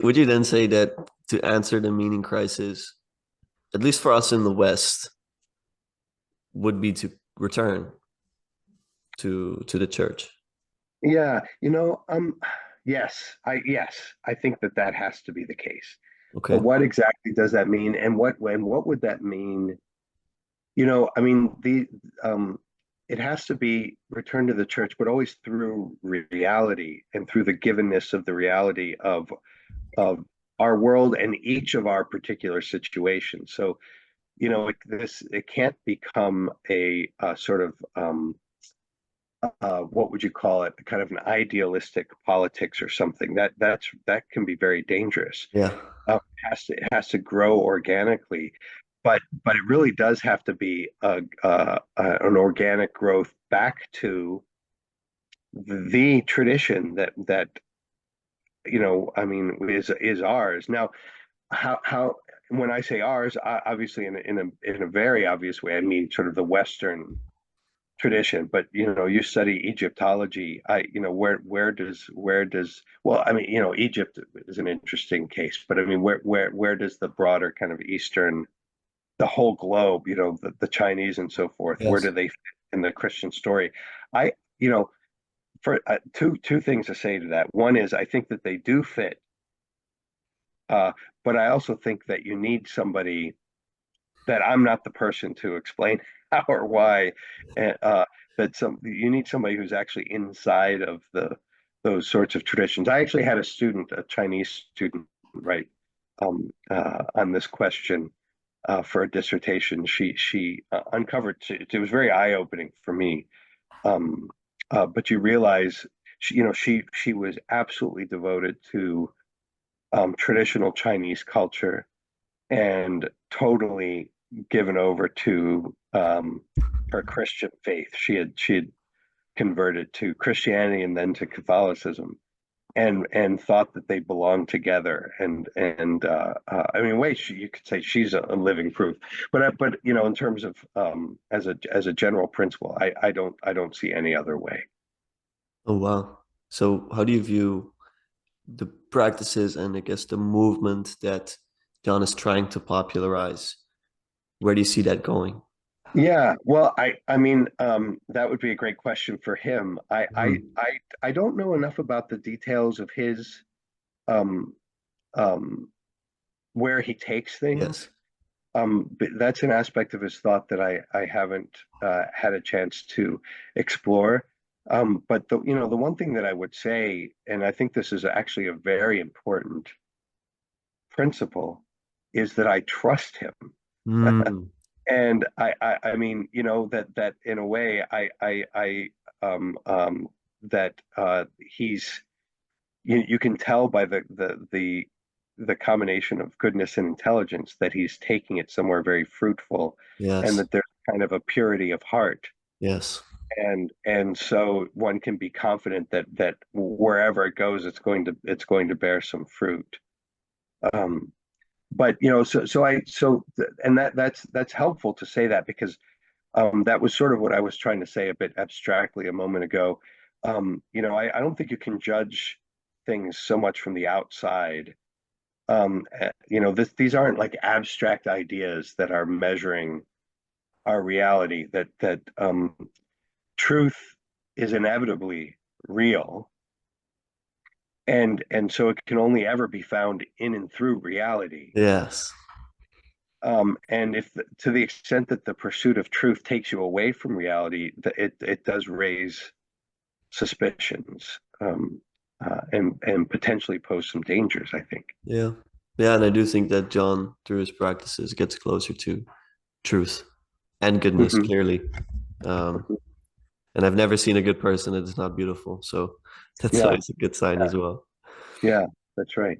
Would you then say that to answer the meaning crisis, at least for us in the West, would be to return to the church? Yeah, yes, I think that that has to be the case. But Okay. what exactly does that mean, and what would that mean? I mean, the it has to be returned to the church, but always through reality and through the givenness of the reality of our world and each of our particular situations. So, it can't become a sort of what would you call it? Kind of an idealistic politics or something. That can be very dangerous. Yeah. It has to grow organically, but it really does have to be an organic growth back to the tradition that I mean is ours. Now, how when I say ours, obviously in a very obvious way, I mean sort of the Western tradition. But you study Egyptology. Where does well, I mean, Egypt is an interesting case, but I mean, where does the broader kind of Eastern, the whole globe, the Chinese and so forth, where Yes. do they fit in the Christian story? I, you know, for two things to say to that. One is I think that they do fit, uh, but I also think that you need somebody that I'm not the person to explain how or why, and that you need somebody who's actually inside of those sorts of traditions. I actually had a Chinese student, write on this question for a dissertation. She uncovered it was very eye-opening for me. Um, but you realize she was absolutely devoted to traditional Chinese culture and totally given over to her Christian faith. She had converted to Christianity and then to Catholicism, and thought that they belonged together. And I mean, wait, you could say she's a living proof. But in terms of as a general principle, I don't see any other way. Oh, wow. So how do you view the practices and I guess the movement that John is trying to popularize? Where do you see that going? Yeah, well, I mean, that would be a great question for him. I don't know enough about the details of his um um where he takes things. Yes. But that's an aspect of his thought that I haven't had a chance to explore. But the one thing that I would say, and I think this is actually a very important principle, is that I trust him. Mm, And I mean, that in a way, that you can tell by the combination of goodness and intelligence that he's taking it somewhere very fruitful, and yes. that there's kind of a purity of heart. Yes. And so one can be confident that wherever it goes, it's going to bear some fruit. Um, but and that's helpful to say that, because that was sort of what I was trying to say a bit abstractly a moment ago. I don't think you can judge things so much from the outside. These aren't like abstract ideas that are measuring our reality. That truth is inevitably real, and so it can only ever be found in and through reality. Yes. And if to the extent that the pursuit of truth takes you away from reality, it does raise suspicions, and potentially pose some dangers, I think. Yeah. Yeah, and I do think that John, through his practices, gets closer to truth and goodness, Mhm. clearly. Um, and I've never seen a good person that is not beautiful. So that's Yeah, always a good sign yeah, as well. yeah, that's right.